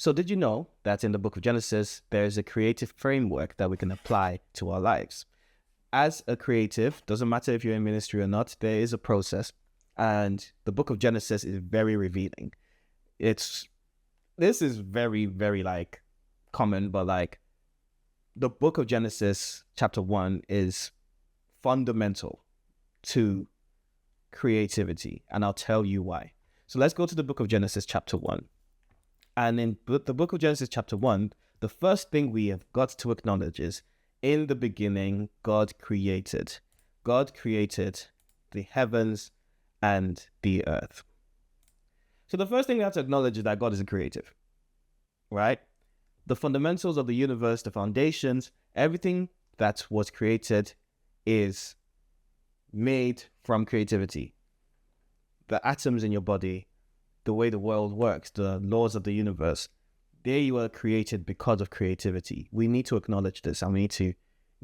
So did you know that in the book of Genesis, there is a creative framework that we can apply to our lives? As a creative, doesn't matter if you're in ministry or not, there is a process. And the book of Genesis is very revealing. This is very, very like common, but like the book of Genesis, chapter 1, is fundamental to creativity. And I'll tell you why. So let's go to the book of Genesis, chapter 1. And in the book of Genesis, chapter 1, the first thing we have got to acknowledge is, in the beginning, God created. God created the heavens and the earth. So the first thing we have to acknowledge is that God is a creative, right? The fundamentals of the universe, the foundations, everything that was created is made from creativity. The atoms in your body, the way the world works, the laws of the universe, they were created because of creativity. We need to acknowledge this, and we need to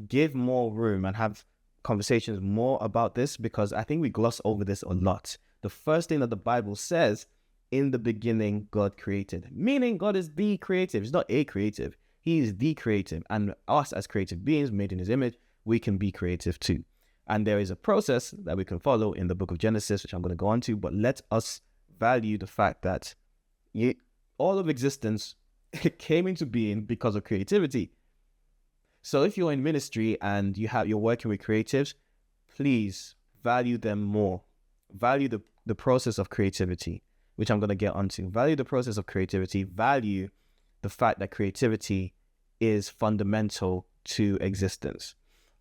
give more room and have conversations more about this, because I think we gloss over this a lot. The first thing that the Bible says, in the beginning, God created, meaning God is the creative. He's not a creative. He is the creative. And us as creative beings made in his image, we can be creative too. And there is a process that we can follow in the book of Genesis, which I'm going to go on to, but let us value the fact that all of existence came into being because of creativity. So if you're in ministry and you're working with creatives, please value them more. Value the process of creativity, which I'm going to get onto. Value the process of creativity. Value the fact that creativity is fundamental to existence.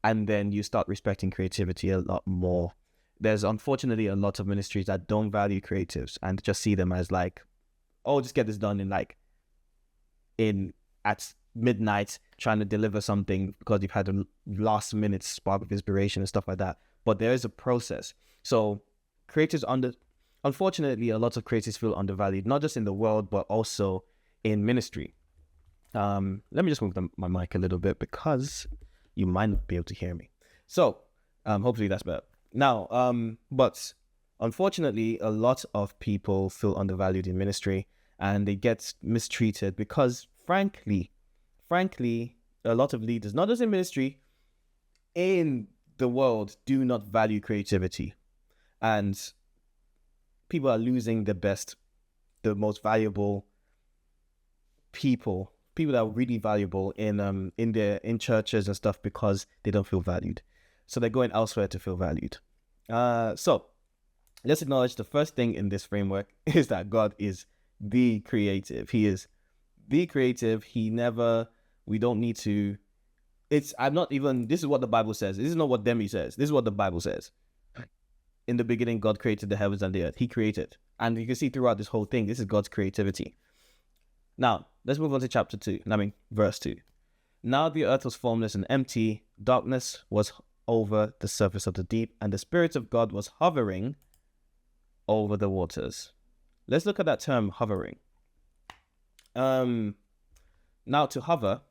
And then you start respecting creativity a lot more. There's unfortunately a lot of ministries that don't value creatives and just see them as like, oh, just get this done at midnight, trying to deliver something because you've had a last minute spark of inspiration and stuff like that. But there is a process. So creatives unfortunately, a lot of creatives feel undervalued, not just in the world, but also in ministry. Let me just move my mic a little bit because you might not be able to hear me. So hopefully that's better. Now, but unfortunately, a lot of people feel undervalued in ministry and they get mistreated because, frankly, a lot of leaders, not just in ministry, in the world, do not value creativity. And people are losing the most valuable people that are really valuable in churches and stuff because they don't feel valued. So they're going elsewhere to feel valued. So let's acknowledge the first thing in this framework is that God is the creative. He is the creative. We don't need to, this is what the Bible says. This is not what Demi says. This is what the Bible says. In the beginning, God created the heavens and the earth. He created. And you can see throughout this whole thing, this is God's creativity. Now, let's move on to verse 2. Now the earth was formless and empty. Darkness was over the surface of the deep, and the Spirit of God was hovering over the waters. Let's look at that term, hovering. Now, to hover,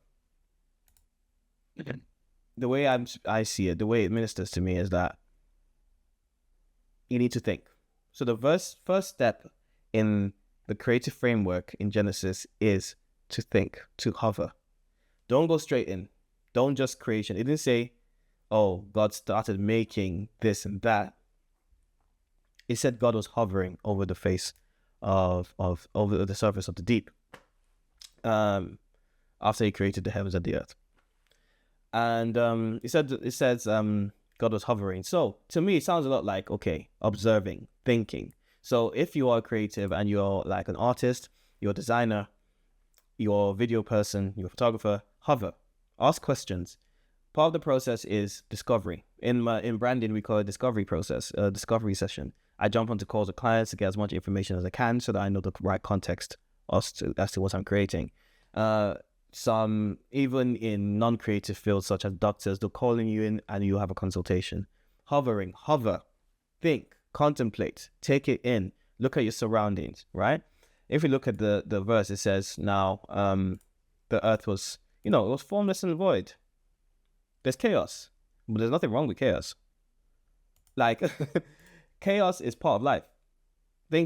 the way I see it, the way it ministers to me is that you need to think. So the first step in the creative framework in Genesis is to think, to hover. Don't go straight in. Don't just creation. It didn't say, oh, God started making this and that. It said God was hovering over the face over the surface of the deep after he created the heavens and the earth. And it says God was hovering. So to me, it sounds a lot like, okay, observing, thinking. So if you are creative and you're like an artist, you're a designer, you're a video person, you're a photographer, hover, ask questions. Part of the process is discovery. In branding, we call it discovery process, a discovery session. I jump onto calls with clients to get as much information as I can so that I know the right context as to what I'm creating. Some, even in non-creative fields such as doctors, they're calling you in and you have a consultation. Hover, think, contemplate, take it in, look at your surroundings, right? If we look at the verse, it says, now the earth was, it was formless and void. There's chaos, but there's nothing wrong with chaos. Like, chaos is part of life.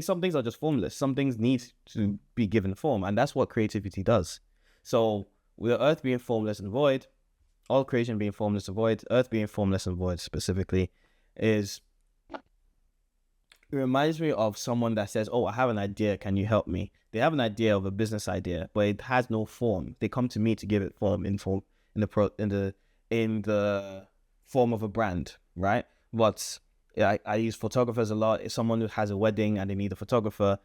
Some things are just formless. Some things need to be given form, and that's what creativity does. So with the earth being formless and void, all creation being formless and void, earth being formless and void specifically, it reminds me of someone that says, "Oh, I have an idea. Can you help me?" They have an idea of a business idea, but it has no form. They come to me to give it form in the form of a brand, right? But I use photographers a lot. If someone who has a wedding and they need a photographer,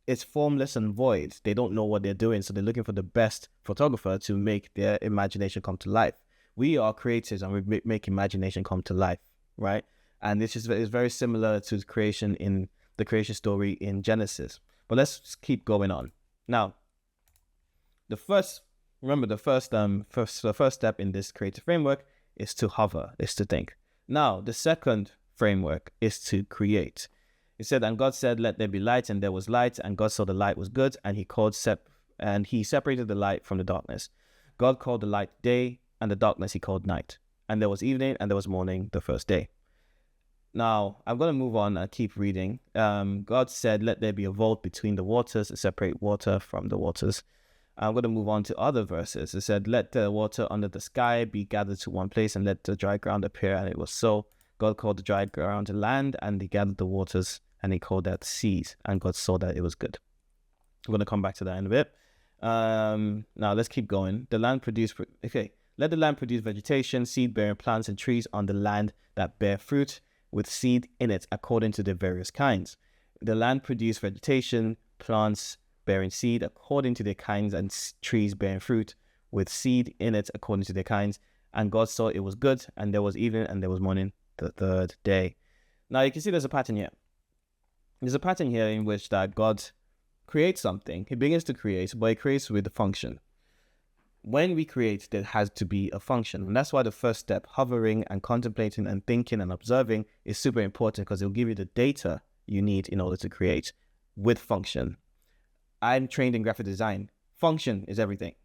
it's formless and void. They don't know what they're doing, so they're looking for the best photographer to make their imagination come to life. We are creators, and we make imagination come to life, right? And this is very similar to creation in the creation story in Genesis. But let's keep going on. Now, the first step in this creative framework is to hover, is to think. Now, the second framework is to create. It said, and God said, let there be light, and there was light, and God saw the light was good, and he separated the light from the darkness. God called the light day, and the darkness he called night. And there was evening, and there was morning the first day. Now, I'm going to move on and keep reading. God said, let there be a vault between the waters and separate water from the waters. I'm going to move on to other verses. It said, let the water under the sky be gathered to one place, and let the dry ground appear. And it was so. God called the dry ground land, and he gathered the waters, and he called that seas. And God saw that it was good. I'm going to come back to that in a bit. Now, let's keep going. Let the land produce vegetation, seed-bearing plants and trees on the land that bear fruit, with seed in it according to their various kinds. The land produced vegetation, plants bearing seed according to their kinds, and trees bearing fruit with seed in it according to their kinds. And God saw it was good, and there was evening and there was morning the third day. Now you can see there's a pattern here. There's a pattern here in which that God creates something. He begins to create, but he creates with a function. When we create, there has to be a function. And that's why the first step, hovering and contemplating and thinking and observing, is super important, because it'll give you the data you need in order to create with function. I'm trained in graphic design. Function is everything.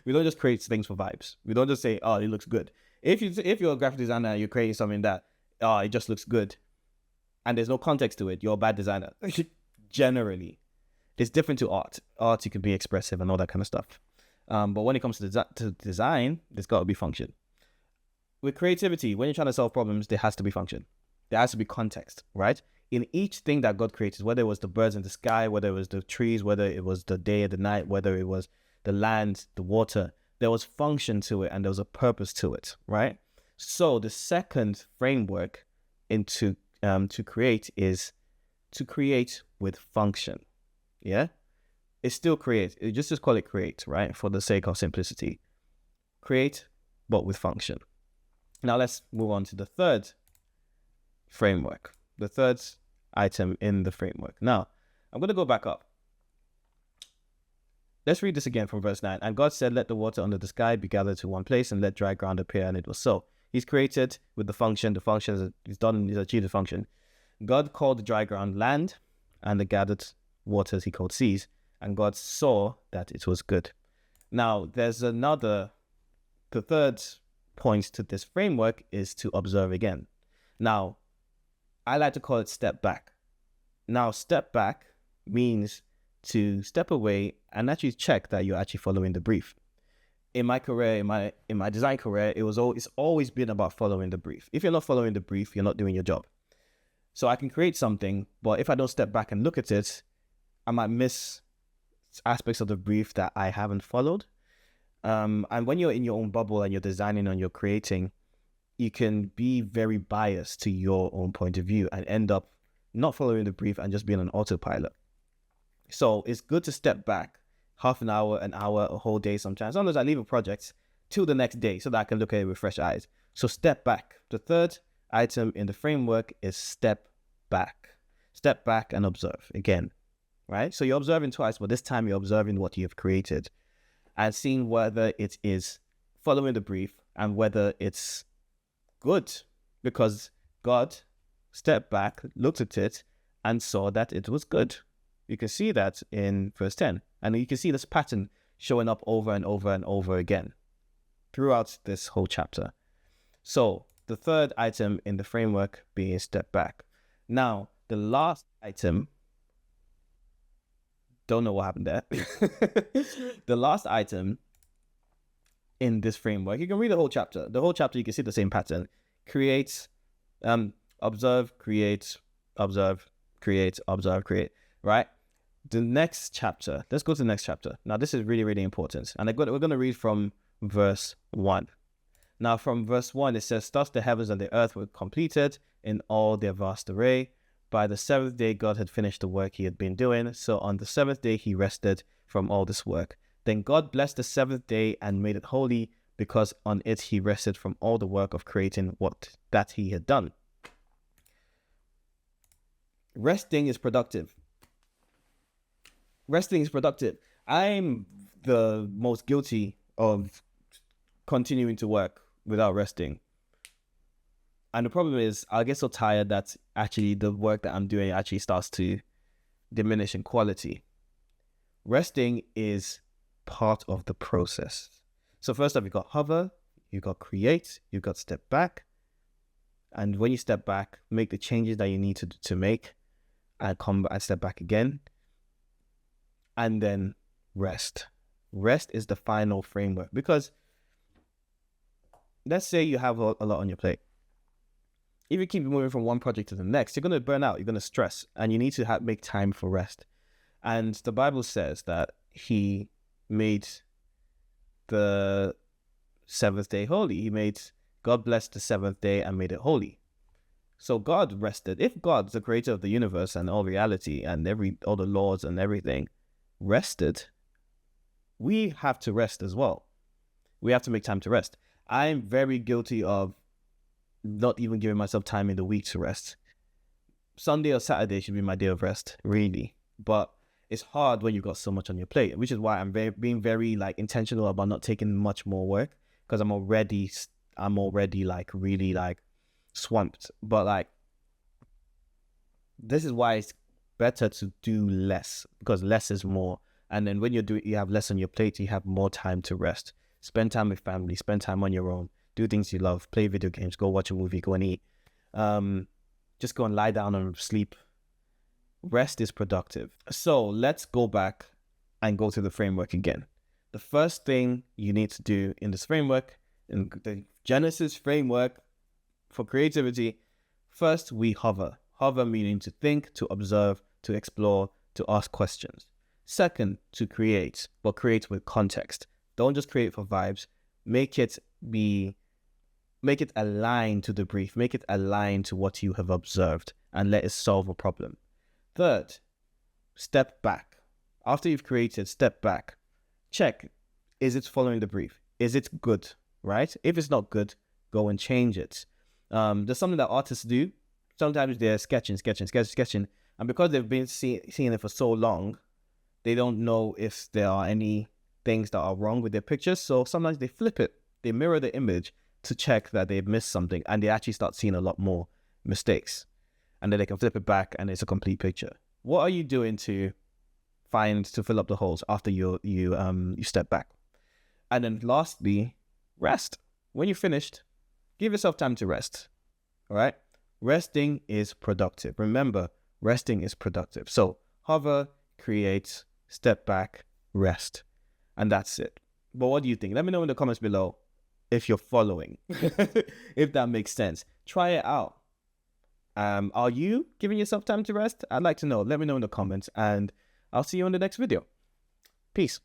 We don't just create things for vibes. We don't just say, oh, it looks good. If you're a graphic designer and you're creating something that, oh, it just looks good, and there's no context to it, you're a bad designer. Generally. It's different to art. Art, you can be expressive and all that kind of stuff. But when it comes to design, there's got to be function. With creativity, when you're trying to solve problems, there has to be function. There has to be context, right? In each thing that God created, whether it was the birds in the sky, whether it was the trees, whether it was the day and the night, whether it was the land, the water, there was function to it and there was a purpose to it, right? So the second framework to create is to create with function. Yeah? It's still create. Just call it create, right? For the sake of simplicity. Create, but with function. Now let's move on to the third framework. The third item in the framework. Now, I'm going to go back up. Let's read this again from verse 9. And God said, let the water under the sky be gathered to one place, and let dry ground appear, and it was so. He's created with the function. The function is done, he's achieved the function. God called the dry ground land, and the gathered waters he called seas. And God saw that it was good. Now, the third point to this framework is to observe again. Now, I like to call it step back. Now, step back means to step away and actually check that you're actually following the brief. In my career, in my design career, it's always been about following the brief. If you're not following the brief, you're not doing your job. So I can create something, but if I don't step back and look at it, I might miss aspects of the brief that I haven't followed. And when you're in your own bubble and you're designing and you're creating, you can be very biased to your own point of view and end up not following the brief and just being an autopilot. So it's good to step back half an hour, a whole day sometimes. Sometimes I leave a project till the next day so that I can look at it with fresh eyes. So step back. The third item in the framework is step back. Step back and observe again, right? So you're observing twice, but this time you're observing what you've created and seeing whether it is following the brief and whether it's good, because God stepped back, looked at it, and saw that it was good. You can see that in verse 10. And you can see this pattern showing up over and over and over again throughout this whole chapter. So the third item in the framework being step back. Now, the last item Don't know what happened there. The last item in this framework, you can read the whole chapter. The whole chapter, you can see the same pattern. Create, observe, create, observe, create, observe, create, right? The next chapter, let's go to the next chapter. Now, this is really, really important. And we're going to read from verse 1. Now, from verse 1, it says, thus the heavens and the earth were completed in all their vast array. By the seventh day, God had finished the work he had been doing. So on the seventh day, he rested from all this work. Then God blessed the seventh day and made it holy, because on it he rested from all the work of creating that he had done. Resting is productive. Resting is productive. I'm the most guilty of continuing to work without resting. And the problem is I'll get so tired that actually the work that I'm doing actually starts to diminish in quality. Resting is part of the process. So first up, you've got hover, you've got create, you've got step back. And when you step back, make the changes that you need to make, and come and step back again. And then rest. Rest is the final framework, because let's say you have a lot on your plate. If you keep moving from one project to the next, you're going to burn out, you're going to stress, and you need to make time for rest. And the Bible says that he made the seventh day holy. God blessed the seventh day and made it holy. So God rested. If God, the creator of the universe and all reality and all the laws and everything, rested, we have to rest as well. We have to make time to rest. I'm very guilty of not even giving myself time in the week to rest. Sunday or Saturday should be my day of rest, really. But it's hard when you've got so much on your plate, which is why I'm being very intentional about not taking much more work, because I'm already really swamped. But this is why it's better to do less, because less is more. And then when you have less on your plate, you have more time to rest. Spend time with family, spend time on your own, do things you love, play video games, go watch a movie, go and eat. Just go and lie down and sleep. Rest is productive. So let's go back and go through the framework again. The first thing you need to do in this framework, in the Genesis framework for creativity, first we hover. Hover meaning to think, to observe, to explore, to ask questions. Second, to create, but create with context. Don't just create for vibes. Make it align to the brief. Make it align to what you have observed, and let it solve a problem. Third, step back. After you've created, step back. Check, is it following the brief? Is it good, right? If it's not good, go and change it. There's something that artists do. Sometimes they're sketching. And because they've been seeing it for so long, they don't know if there are any things that are wrong with their pictures. So sometimes they flip it. They mirror the image to check that they've missed something, and they actually start seeing a lot more mistakes. And then they can flip it back and it's a complete picture. What are you doing to fill up the holes after you step back? And then lastly, rest. When you're finished, give yourself time to rest. All right? Resting is productive. Remember, resting is productive. So hover, create, step back, rest. And that's it. But what do you think? Let me know in the comments below if you're following, if that makes sense. Try it out. Are you giving yourself time to rest? I'd like to know. Let me know in the comments, and I'll see you in the next video. Peace.